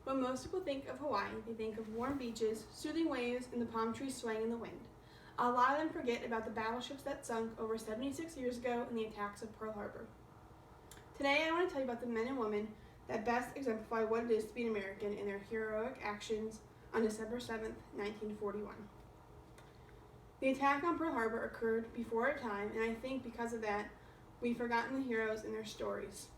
When most people think of Hawaii, they think of warm beaches, soothing waves, and the palm trees swaying in the wind. A lot of them forget about the battleships that sunk over 76 years ago in the attacks of Pearl Harbor. Today, I want to tell you about the men and women that best exemplify what it is to be an American in their heroic actions on December 7, 1941. The attack on Pearl Harbor occurred before our time, and I think because of that, we've forgotten the heroes and their stories.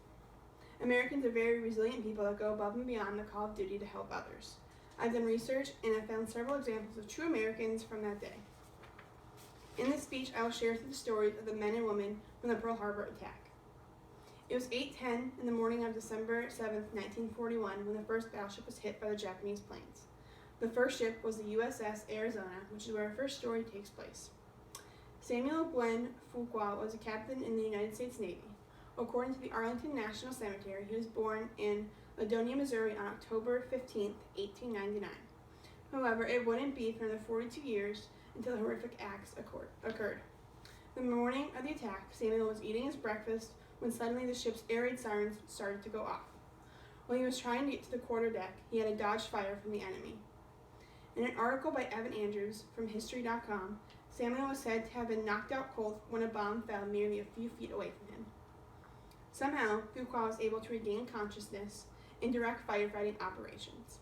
Americans are very resilient people that go above and beyond the call of duty to help others. I've done research and I've found several examples of true Americans from that day. In this speech, I will share the stories of the men and women from the Pearl Harbor attack. It was 8:10 in the morning of December 7, 1941, when the first battleship was hit by the Japanese planes. The first ship was the USS Arizona, which is where our first story takes place. Samuel Glenn Fuqua was a captain in the United States Navy. According to the Arlington National Cemetery, he was born in Ladonia, Missouri on October 15, 1899. However, it wouldn't be for another 42 years until the horrific acts occurred. The morning of the attack, Samuel was eating his breakfast when suddenly the ship's air raid sirens started to go off. While he was trying to get to the quarterdeck, he had to dodge fire from the enemy. In an article by Evan Andrews from History.com, Samuel was said to have been knocked out cold when a bomb fell merely a few feet away from him. Somehow, Fuqua was able to regain consciousness in direct firefighting operations.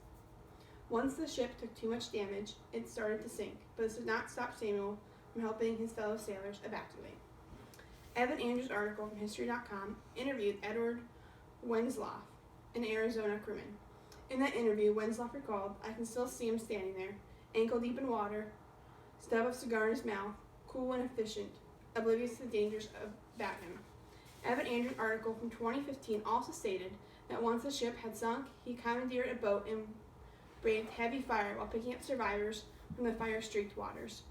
Once the ship took too much damage, it started to sink, but this did not stop Samuel from helping his fellow sailors evacuate. Evan Andrews' article from History.com interviewed Edward Wenslaw, an Arizona crewman. In that interview, Wenslaw recalled, "I can still see him standing there, ankle deep in water, stub of cigar in his mouth, cool and efficient, oblivious to the dangers about him." Evan Andrews' article from 2015 also stated that once the ship had sunk, he commandeered a boat and braved heavy fire while picking up survivors from the fire-streaked waters.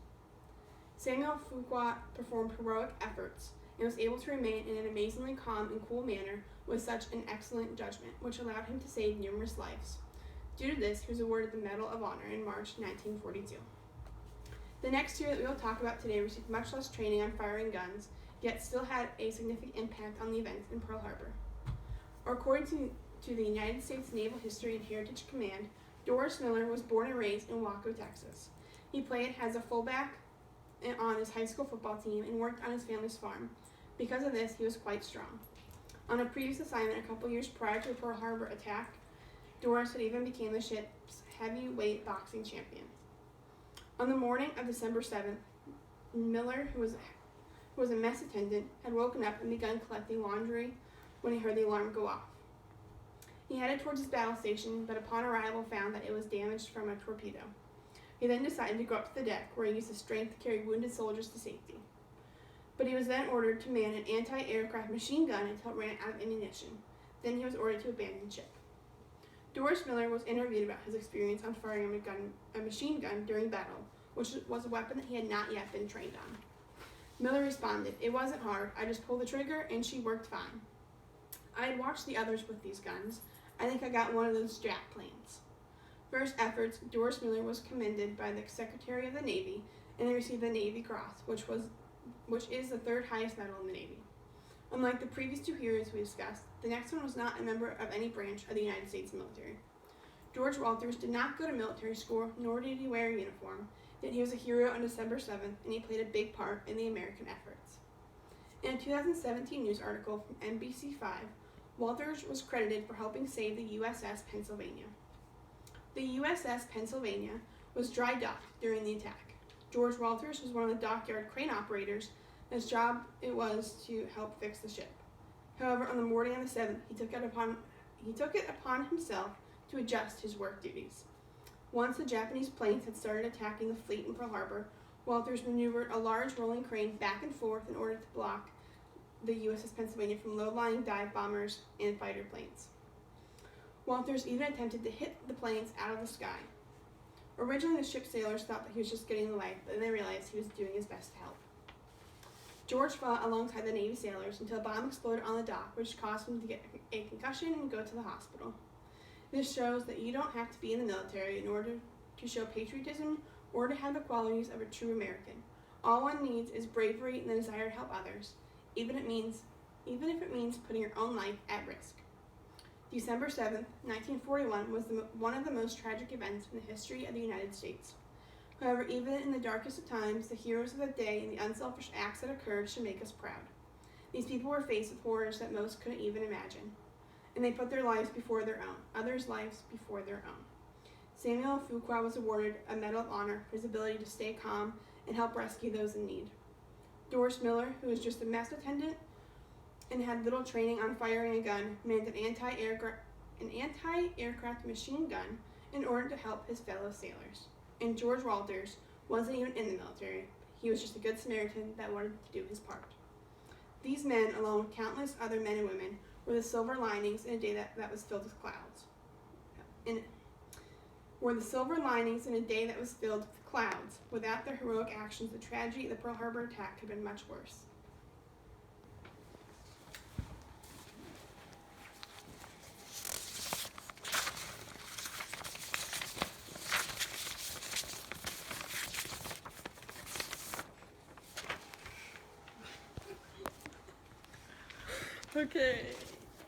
Samuel Fuqua performed heroic efforts and was able to remain in an amazingly calm and cool manner with such an excellent judgment, which allowed him to save numerous lives. Due to this, he was awarded the Medal of Honor in March 1942. The next hero that we will talk about today received much less training on firing guns, yet still had a significant impact on the events in Pearl Harbor. According to the United States Naval History and Heritage Command, Doris Miller was born and raised in Waco, Texas. He played as a fullback on his high school football team and worked on his family's farm. Because of this, he was quite strong. On a previous assignment a couple years prior to the Pearl Harbor attack, Doris had even become the ship's heavyweight boxing champion. On the morning of December 7th, Miller, who was a mess attendant, had woken up and begun collecting laundry when he heard the alarm go off. He headed towards his battle station, but upon arrival found that it was damaged from a torpedo. He then decided to go up to the deck, where he used his strength to carry wounded soldiers to safety. But he was then ordered to man an anti-aircraft machine gun until it ran out of ammunition. Then he was ordered to abandon ship. Doris Miller was interviewed about his experience on firing a machine gun during battle, which was a weapon that he had not yet been trained on. Miller responded, "It wasn't hard. I just pulled the trigger and she worked fine. I had watched the others with these guns. I think I got one of those Jap planes." For his efforts, Doris Miller was commended by the Secretary of the Navy and received the Navy Cross, which is the third highest medal in the Navy. Unlike the previous two heroes we discussed, the next one was not a member of any branch of the United States military. George Walters did not go to military school, nor did he wear a uniform, yet he was a hero on December 7th, and he played a big part in the American efforts. In a 2017 news article from NBC5, Walters was credited for helping save the USS Pennsylvania. The USS Pennsylvania was dry docked during the attack. George Walters was one of the dockyard crane operators, and his job it was to help fix the ship. However, on the morning of the 7th, he took it upon himself to adjust his work duties. Once the Japanese planes had started attacking the fleet in Pearl Harbor, Walters maneuvered a large rolling crane back and forth in order to block the USS Pennsylvania from low-lying dive bombers and fighter planes. Walters even attempted to hit the planes out of the sky. Originally, the ship's sailors thought that he was just getting away, but then they realized he was doing his best to help. George fought alongside the Navy sailors until a bomb exploded on the dock, which caused him to get a concussion and go to the hospital. This shows that you don't have to be in the military in order to show patriotism or to have the qualities of a true American. All one needs is bravery and the desire to help others, even if it means putting your own life at risk. December 7th, 1941 was one of the most tragic events in the history of the United States. However, even in the darkest of times, the heroes of the day and the unselfish acts that occurred should make us proud. These people were faced with horrors that most couldn't even imagine, and they put their lives before their own, others' lives before their own. Samuel Fuqua was awarded a Medal of Honor for his ability to stay calm and help rescue those in need. Doris Miller, who was just a mess attendant and had little training on firing a gun, manned an anti-aircraft machine gun in order to help his fellow sailors. And George Walters wasn't even in the military. He was just a good Samaritan that wanted to do his part. These men, along with countless other men and women, were the silver linings in a day that was filled with clouds. Without their heroic actions, the tragedy of the Pearl Harbor attack could have been much worse. Okay.